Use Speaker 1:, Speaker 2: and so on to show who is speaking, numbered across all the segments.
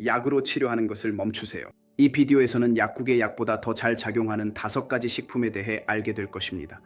Speaker 1: 약으로 치료하는 것을 멈추세요. 이 비디오에서는 약국의 약보다 더 잘 작용하는 5가지 식품에 대해 알게 될 것입니다.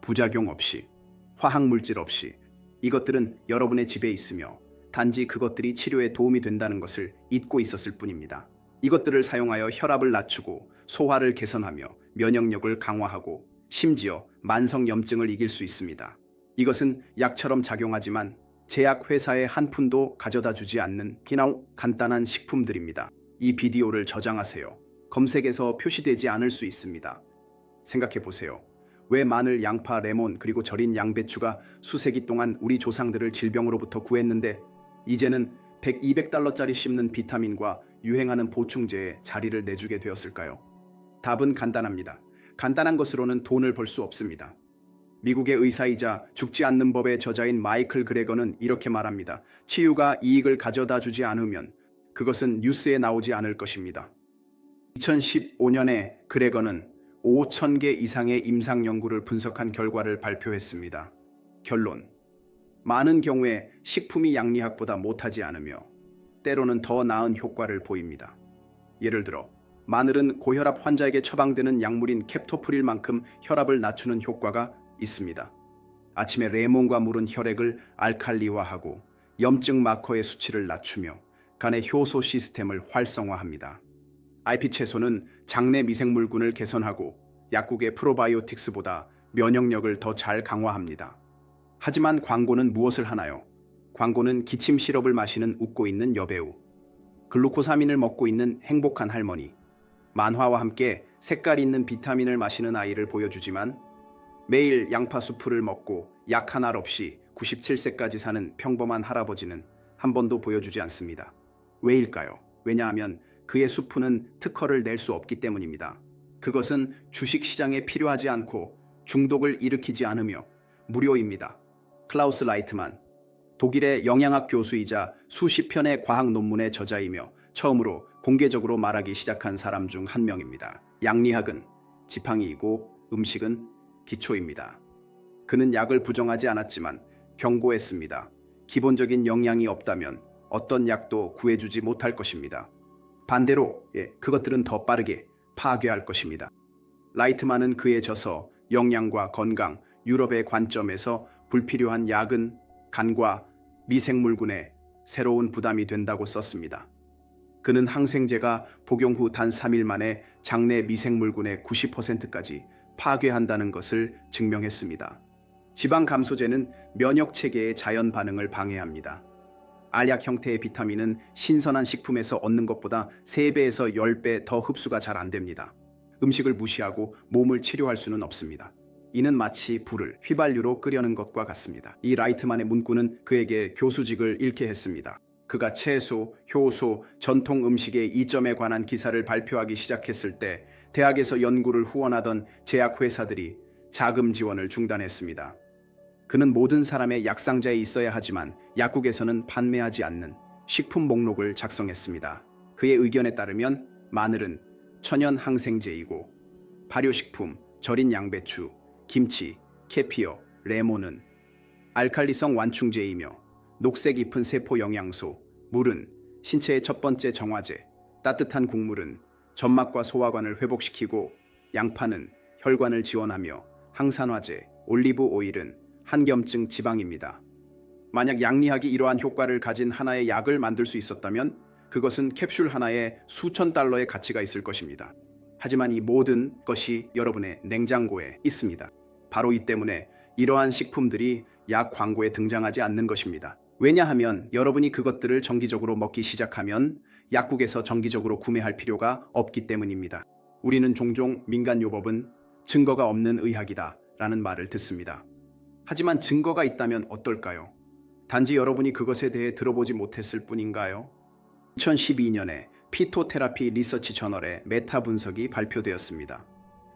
Speaker 1: 부작용 없이, 화학물질 없이. 이것들은 여러분의 집에 있으며 단지 그것들이 치료에 도움이 된다는 것을 잊고 있었을 뿐입니다. 이것들을 사용하여 혈압을 낮추고 소화를 개선하며 면역력을 강화하고 심지어 만성염증을 이길 수 있습니다. 이것은 약처럼 작용하지만 제약회사의 한 푼도 가져다 주지 않는 그냥 간단한 식품들입니다. 이 비디오를 저장하세요. 검색에서 표시되지 않을 수 있습니다. 생각해 보세요. 왜 마늘, 양파, 레몬 그리고 절인 양배추가 수세기 동안 우리 조상들을 질병으로부터 구했는데 이제는 100, 200달러짜리 씹는 비타민과 유행하는 보충제에 자리를 내주게 되었을까요? 답은 간단합니다. 간단한 것으로는 돈을 벌 수 없습니다. 미국의 의사이자 죽지 않는 법의 저자인 마이클 그레거는 이렇게 말합니다. 치유가 이익을 가져다 주지 않으면 그것은 뉴스에 나오지 않을 것입니다. 2015년에 그레거는 5,000개 이상의 임상 연구를 분석한 결과를 발표했습니다. 결론: 많은 경우에 식품이 양리학보다 못하지 않으며 때로는 더 나은 효과를 보입니다. 예를 들어 마늘은 고혈압 환자에게 처방되는 약물인 캡토프릴만큼 혈압을 낮추는 효과가 있습니다. 아침에 레몬과 물은 혈액을 알칼리화하고 염증 마커의 수치를 낮추며 간의 효소 시스템을 활성화합니다. IP 채소는 장내 미생물군을 개선하고 약국의 프로바이오틱스보다 면역력을 더 잘 강화합니다. 하지만 광고는 무엇을 하나요? 광고는 기침 시럽을 마시는 웃고 있는 여배우, 글루코사민을 먹고 있는 행복한 할머니, 만화와 함께 색깔 있는 비타민을 마시는 아이를 보여주지만 매일 양파 수프를 먹고 약 한 알 없이 97세까지 사는 평범한 할아버지는 한 번도 보여주지 않습니다. 왜일까요? 왜냐하면 그의 수프는 특허를 낼 수 없기 때문입니다. 그것은 주식시장에 필요하지 않고 중독을 일으키지 않으며 무료입니다. 클라우스 라이트만, 독일의 영양학 교수이자 수십 편의 과학 논문의 저자이며 처음으로 공개적으로 말하기 시작한 사람 중 한 명입니다. 양리학은 지팡이이고 음식은 기초입니다. 그는 약을 부정하지 않았지만 경고했습니다. 기본적인 영양이 없다면 어떤 약도 구해주지 못할 것입니다. 반대로 그것들은 더 빠르게 파괴할 것입니다. 라이트만은 그에 져서 영양과 건강, 유럽의 관점에서 불필요한 약은 간과 미생물군에 새로운 부담이 된다고 썼습니다. 그는 항생제가 복용 후 단 3일 만에 장내 미생물군의 90%까지 파괴한다는 것을 증명했습니다. 지방 감소제는 면역 체계의 자연 반응을 방해합니다. 알약 형태의 비타민은 신선한 식품에서 얻는 것보다 3배에서 10배 더 흡수가 잘 안 됩니다. 음식을 무시하고 몸을 치료할 수는 없습니다. 이는 마치 불을 휘발유로 끄려는 것과 같습니다. 이 라이트만의 문구는 그에게 교수직을 잃게 했습니다. 그가 채소, 효소, 전통 음식의 이점에 관한 기사를 발표하기 시작했을 때 대학에서 연구를 후원하던 제약회사들이 자금 지원을 중단했습니다. 그는 모든 사람의 약상자에 있어야 하지만 약국에서는 판매하지 않는 식품 목록을 작성했습니다. 그의 의견에 따르면 마늘은 천연 항생제이고 발효식품, 절인 양배추, 김치, 캐피어, 레몬은 알칼리성 완충제이며 녹색 잎은 세포 영양소, 물은 신체의 첫 번째 정화제, 따뜻한 국물은 점막과 소화관을 회복시키고 양파는 혈관을 지원하며 항산화제, 올리브 오일은 한겸증 지방입니다. 만약 양리학이 이러한 효과를 가진 하나의 약을 만들 수 있었다면 그것은 캡슐 하나에 수천 달러의 가치가 있을 것입니다. 하지만 이 모든 것이 여러분의 냉장고에 있습니다. 바로 이 때문에 이러한 식품들이 약 광고에 등장하지 않는 것입니다. 왜냐하면 여러분이 그것들을 정기적으로 먹기 시작하면 약국에서 정기적으로 구매할 필요가 없기 때문입니다. 우리는 종종 민간요법은 증거가 없는 의학이다 라는 말을 듣습니다. 하지만 증거가 있다면 어떨까요? 단지 여러분이 그것에 대해 들어보지 못했을 뿐인가요? 2012년에 피토테라피 리서치 저널의 메타 분석이 발표되었습니다.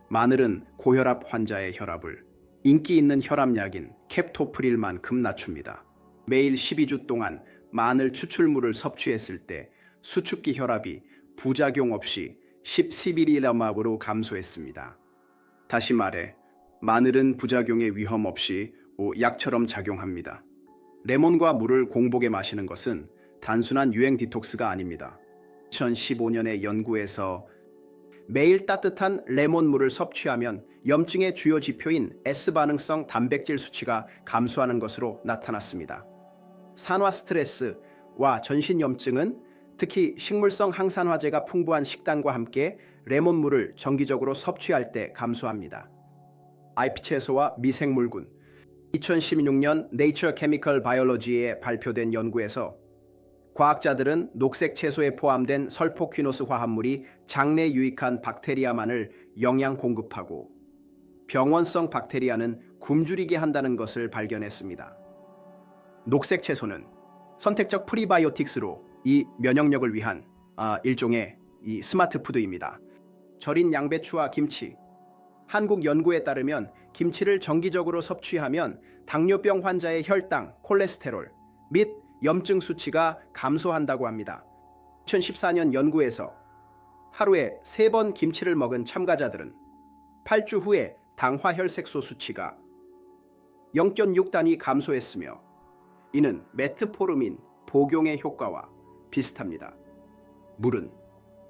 Speaker 1: 마늘은 고혈압 환자의 혈압을 인기 있는 혈압약인 캡토프릴만큼 낮춥니다. 매일 12주 동안 마늘 추출물을 섭취했을 때 수축기 혈압이 부작용 없이 10mg으로 감소했습니다. 다시 말해 마늘은 부작용의 위험 없이 약처럼 작용합니다. 레몬과 물을 공복에 마시는 것은 단순한 유행 디톡스가 아닙니다. 2015년의 연구에서 매일 따뜻한 레몬물을 섭취하면 염증의 주요 지표인 S반응성 단백질 수치가 감소하는 것으로 나타났습니다. 산화 스트레스와 전신 염증은 특히 식물성 항산화제가 풍부한 식단과 함께 레몬물을 정기적으로 섭취할 때 감소합니다. 잎 채소와 미생물군 2016년 네이처 케미컬 바이올로지에 발표된 연구에서 과학자들은 녹색 채소에 포함된 설포퀴노스 화합물이 장내에 유익한 박테리아만을 영양 공급하고 병원성 박테리아는 굶주리게 한다는 것을 발견했습니다. 녹색 채소는 선택적 프리바이오틱스로 이 면역력을 위한 일종의 스마트 푸드입니다. 절인 양배추와 김치. 한국 연구에 따르면 김치를 정기적으로 섭취하면 당뇨병 환자의 혈당, 콜레스테롤 및 염증 수치가 감소한다고 합니다. 2014년 연구에서 하루에 3번 김치를 먹은 참가자들은 8주 후에 당화혈색소 수치가 0.6단위 감소했으며 이는 메트포르민 복용의 효과와 비슷합니다. 물은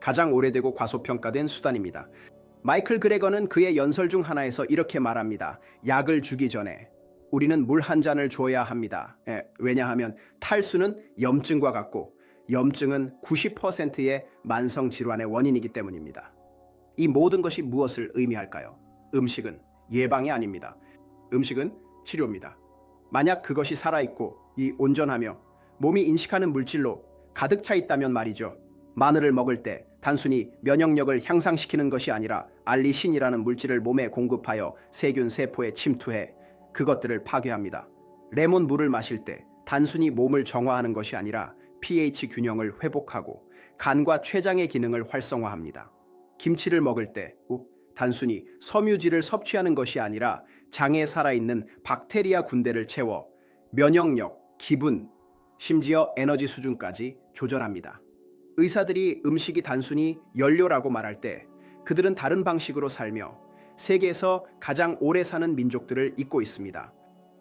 Speaker 1: 가장 오래되고 과소평가된 수단입니다. 마이클 그레거는 그의 연설 중 하나에서 이렇게 말합니다. 약을 주기 전에 우리는 물 한 잔을 줘야 합니다. 왜냐하면 탈수는 염증과 같고 염증은 90%의 만성 질환의 원인이기 때문입니다. 이 모든 것이 무엇을 의미할까요? 음식은 예방이 아닙니다. 음식은 치료입니다. 만약 그것이 살아있고 온전하며 몸이 인식하는 물질로 가득 차 있다면 말이죠. 마늘을 먹을 때 단순히 면역력을 향상시키는 것이 아니라 알리신이라는 물질을 몸에 공급하여 세균 세포에 침투해 그것들을 파괴합니다. 레몬 물을 마실 때 단순히 몸을 정화하는 것이 아니라 pH 균형을 회복하고 간과 췌장의 기능을 활성화합니다. 김치를 먹을 때 단순히 섬유질을 섭취하는 것이 아니라 장에 살아있는 박테리아 군대를 채워 면역력, 기분, 심지어 에너지 수준까지 조절합니다. 의사들이 음식이 단순히 연료라고 말할 때 그들은 다른 방식으로 살며 세계에서 가장 오래 사는 민족들을 잇고 있습니다.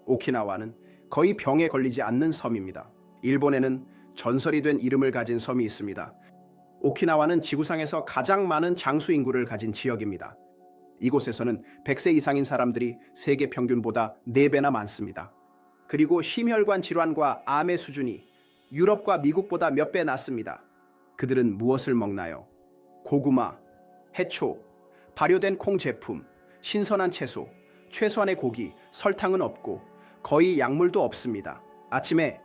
Speaker 1: 오키나와는 거의 병에 걸리지 않는 섬입니다. 일본에는 전설이 된 이름을 가진 섬이 있습니다. 오키나와는 지구상에서 가장 많은 장수 인구를 가진 지역입니다. 이곳에서는 100세 이상인 사람들이 세계 평균보다 4배나 많습니다. 그리고 심혈관 질환과 암의 수준이 유럽과 미국보다 몇 배 낮습니다. 그들은 무엇을 먹나요? 고구마, 해초, 발효된 콩 제품, 신선한 채소, 최소한의 고기, 설탕은 없고 거의 약물도 없습니다. 아침에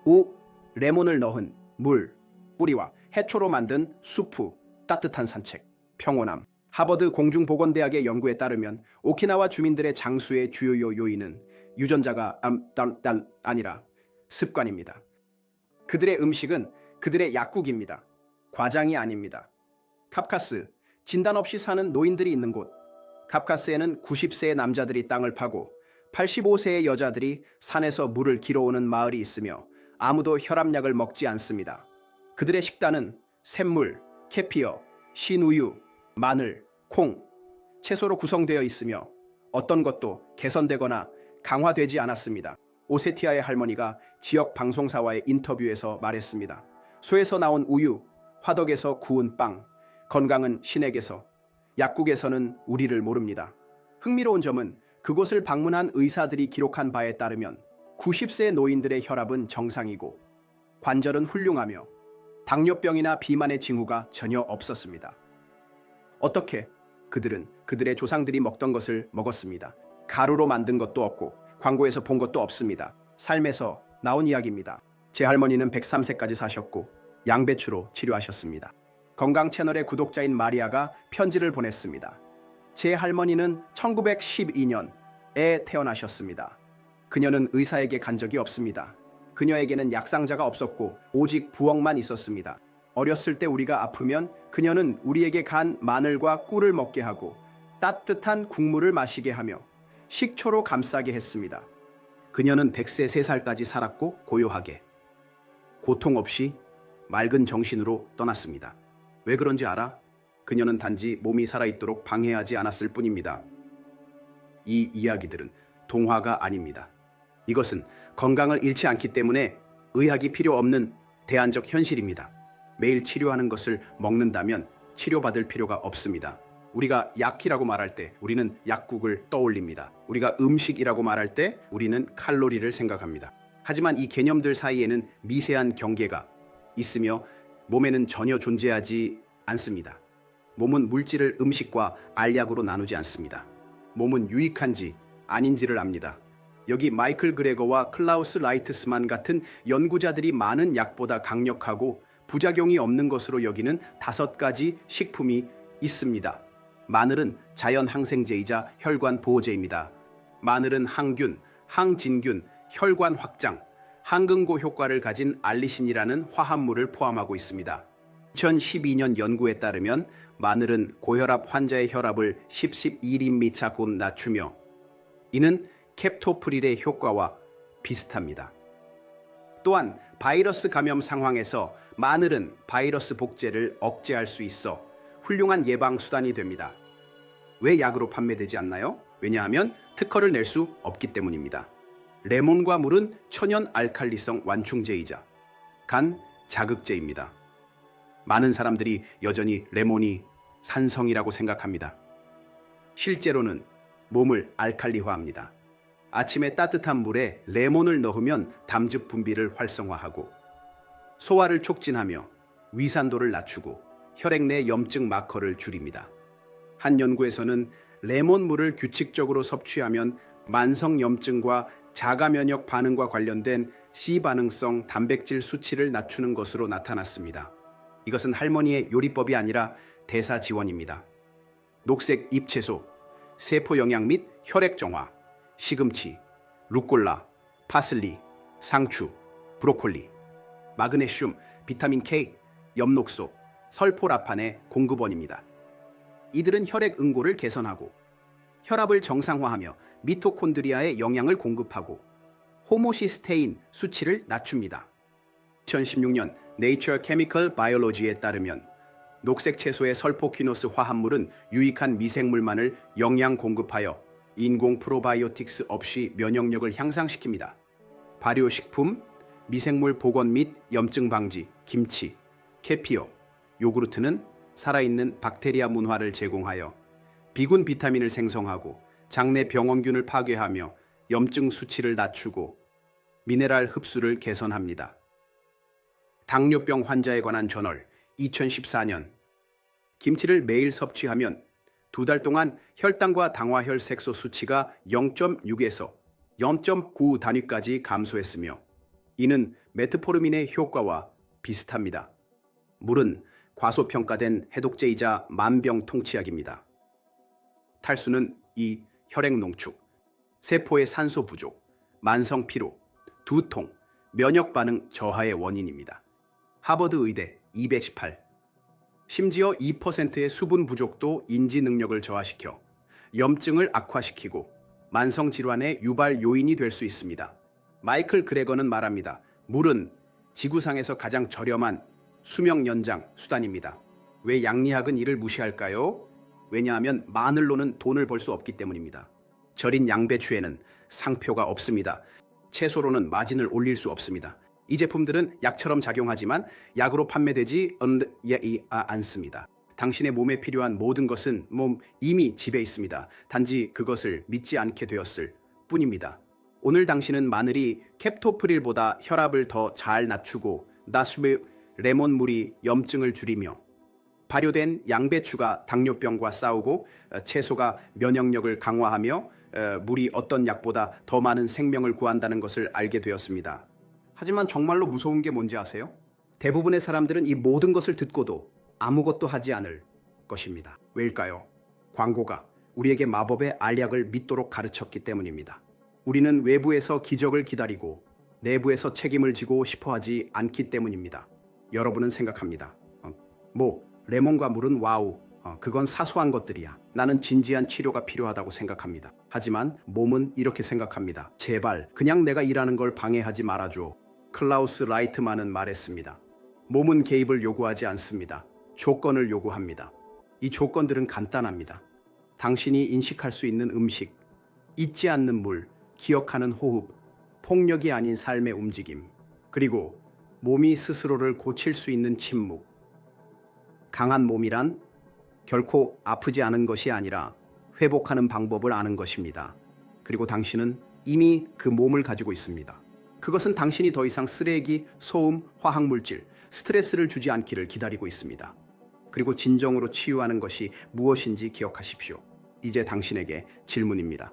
Speaker 1: 레몬을 넣은 물, 뿌리와 해초로 만든 수프, 따뜻한 산책, 평온함. 하버드 공중보건대학의 연구에 따르면 오키나와 주민들의 장수의 주요 요인은 유전자가 아니라 습관입니다. 그들의 음식은 그들의 약국입니다. 과장이 아닙니다. 카프카스, 진단 없이 사는 노인들이 있는 곳. 카프카스에는 90세의 남자들이 땅을 파고 85세의 여자들이 산에서 물을 길어오는 마을이 있으며 아무도 혈압약을 먹지 않습니다. 그들의 식단은 샘물, 캐피어, 신우유, 마늘, 콩, 채소로 구성되어 있으며 어떤 것도 개선되거나 강화되지 않았습니다. 오세티아의 할머니가 지역 방송사와의 인터뷰에서 말했습니다. 소에서 나온 우유, 화덕에서 구운 빵, 건강은 신에게서, 약국에서는 우리를 모릅니다. 흥미로운 점은 그곳을 방문한 의사들이 기록한 바에 따르면 90세 노인들의 혈압은 정상이고 관절은 훌륭하며 당뇨병이나 비만의 징후가 전혀 없었습니다. 어떻게? 그들은 그들의 조상들이 먹던 것을 먹었습니다. 가루로 만든 것도 없고 광고에서 본 것도 없습니다. 삶에서 나온 이야기입니다. 제 할머니는 103세까지 사셨고 양배추로 치료하셨습니다. 건강 채널의 구독자인 마리아가 편지를 보냈습니다. 제 할머니는 1912년에 태어나셨습니다. 그녀는 의사에게 간 적이 없습니다. 그녀에게는 약상자가 없었고 오직 부엌만 있었습니다. 어렸을 때 우리가 아프면 그녀는 우리에게 간 마늘과 꿀을 먹게 하고 따뜻한 국물을 마시게 하며 식초로 감싸게 했습니다. 그녀는 100세 3살까지 살았고 고요하게, 고통 없이 맑은 정신으로 떠났습니다. 왜 그런지 알아? 그녀는 단지 몸이 살아있도록 방해하지 않았을 뿐입니다. 이 이야기들은 동화가 아닙니다. 이것은 건강을 잃지 않기 때문에 의학이 필요 없는 대안적 현실입니다. 매일 치료하는 것을 먹는다면 치료받을 필요가 없습니다. 우리가 약이라고 말할 때 우리는 약국을 떠올립니다. 우리가 음식이라고 말할 때 우리는 칼로리를 생각합니다. 하지만 이 개념들 사이에는 미세한 경계가 있으며 몸에는 전혀 존재하지 않습니다. 몸은 물질을 음식과 알약으로 나누지 않습니다. 몸은 유익한지 아닌지를 압니다. 여기 마이클 그레거와 클라우스 라이트스만 같은 연구자들이 많은 약보다 강력하고 부작용이 없는 것으로 여기는 5가지 식품이 있습니다. 마늘은 자연 항생제이자 혈관 보호제입니다. 마늘은 항균, 항진균, 혈관 확장, 항근고 효과를 가진 알리신이라는 화합물을 포함하고 있습니다. 2012년 연구에 따르면 마늘은 고혈압 환자의 혈압을 10-11인미차급 낮추며 이는 캡토프릴의 효과와 비슷합니다. 또한 바이러스 감염 상황에서 마늘은 바이러스 복제를 억제할 수 있어 훌륭한 예방 수단이 됩니다. 왜 약으로 판매되지 않나요? 왜냐하면 특허를 낼 수 없기 때문입니다. 레몬과 물은 천연 알칼리성 완충제이자 간 자극제입니다. 많은 사람들이 여전히 레몬이 산성이라고 생각합니다. 실제로는 몸을 알칼리화합니다. 아침에 따뜻한 물에 레몬을 넣으면 담즙 분비를 활성화하고 소화를 촉진하며 위산도를 낮추고 혈액 내 염증 마커를 줄입니다. 한 연구에서는 레몬물을 규칙적으로 섭취하면 만성 염증과 자가 면역 반응과 관련된 C반응성 단백질 수치를 낮추는 것으로 나타났습니다. 이것은 할머니의 요리법이 아니라 대사 지원입니다. 녹색 잎채소, 세포 영양 및 혈액 정화, 시금치, 루꼴라, 파슬리, 상추, 브로콜리, 마그네슘, 비타민 K, 엽록소, 설포라판의 공급원입니다. 이들은 혈액 응고를 개선하고 혈압을 정상화하며 미토콘드리아에 영양을 공급하고 호모시스테인 수치를 낮춥니다. 2016년 네이처 케미컬 바이올로지에 따르면 녹색 채소의 설포퀴노스 화합물은 유익한 미생물만을 영양 공급하여 인공 프로바이오틱스 없이 면역력을 향상시킵니다. 발효식품, 미생물 복원 및 염증 방지, 김치, 캐피어, 요구르트는 살아있는 박테리아 문화를 제공하여 비군 비타민을 생성하고 장내 병원균을 파괴하며 염증 수치를 낮추고 미네랄 흡수를 개선합니다. 당뇨병 환자에 관한 저널 2014년 김치를 매일 섭취하면 2달 동안 혈당과 당화혈 색소 수치가 0.6에서 0.9 단위까지 감소했으며 이는 메트포르민의 효과와 비슷합니다. 물은 과소평가된 해독제이자 만병통치약입니다. 탈수는 이 혈액 농축, 세포의 산소 부족, 만성 피로, 두통, 면역 반응 저하의 원인입니다. 하버드 의대 218. 심지어 2%의 수분 부족도 인지 능력을 저하시켜 염증을 악화시키고 만성 질환의 유발 요인이 될 수 있습니다. 마이클 그레거는 말합니다. 물은 지구상에서 가장 저렴한 수명 연장 수단입니다. 왜 양리학은 이를 무시할까요? 왜냐하면 마늘로는 돈을 벌 수 없기 때문입니다. 절인 양배추에는 상표가 없습니다. 채소로는 마진을 올릴 수 없습니다. 이 제품들은 약처럼 작용하지만 약으로 판매되지 않습니다. 당신의 몸에 필요한 모든 것은 이미 집에 있습니다. 단지 그것을 믿지 않게 되었을 뿐입니다. 오늘 당신은 마늘이 캡토프릴보다 혈압을 더 잘 낮추고 레몬물이 염증을 줄이며 발효된 양배추가 당뇨병과 싸우고 채소가 면역력을 강화하며 물이 어떤 약보다 더 많은 생명을 구한다는 것을 알게 되었습니다. 하지만 정말로 무서운 게 뭔지 아세요? 대부분의 사람들은 이 모든 것을 듣고도 아무것도 하지 않을 것입니다. 왜일까요? 광고가 우리에게 마법의 알약을 믿도록 가르쳤기 때문입니다. 우리는 외부에서 기적을 기다리고 내부에서 책임을 지고 싶어하지 않기 때문입니다. 여러분은 생각합니다. 레몬과 물은 와우, 그건 사소한 것들이야. 나는 진지한 치료가 필요하다고 생각합니다. 하지만 몸은 이렇게 생각합니다. 제발 그냥 내가 일하는 걸 방해하지 말아줘. 클라우스 라이트만은 말했습니다. 몸은 개입을 요구하지 않습니다. 조건을 요구합니다. 이 조건들은 간단합니다. 당신이 인식할 수 있는 음식, 잊지 않는 물, 기억하는 호흡, 폭력이 아닌 삶의 움직임, 그리고 몸이 스스로를 고칠 수 있는 침묵. 강한 몸이란 결코 아프지 않은 것이 아니라 회복하는 방법을 아는 것입니다. 그리고 당신은 이미 그 몸을 가지고 있습니다. 그것은 당신이 더 이상 쓰레기, 소음, 화학물질, 스트레스를 주지 않기를 기다리고 있습니다. 그리고 진정으로 치유하는 것이 무엇인지 기억하십시오. 이제 당신에게 질문입니다.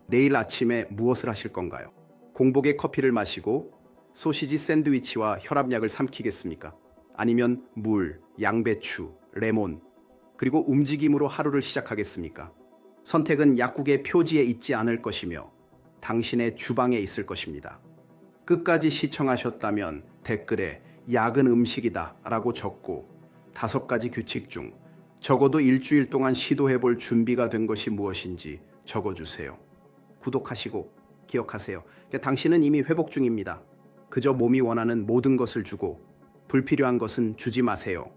Speaker 1: 내일 아침에 무엇을 하실 건가요? 공복에 커피를 마시고 소시지 샌드위치와 혈압약을 삼키겠습니까? 아니면 물, 양배추, 레몬, 그리고 움직임으로 하루를 시작하겠습니까? 선택은 약국의 표지에 있지 않을 것이며 당신의 주방에 있을 것입니다. 끝까지 시청하셨다면 댓글에 약은 음식이다 라고 적고 5가지 규칙 중 적어도 일주일 동안 시도해볼 준비가 된 것이 무엇인지 적어주세요. 구독하시고 기억하세요. 당신은 이미 회복 중입니다. 그저 몸이 원하는 모든 것을 주고 불필요한 것은 주지 마세요.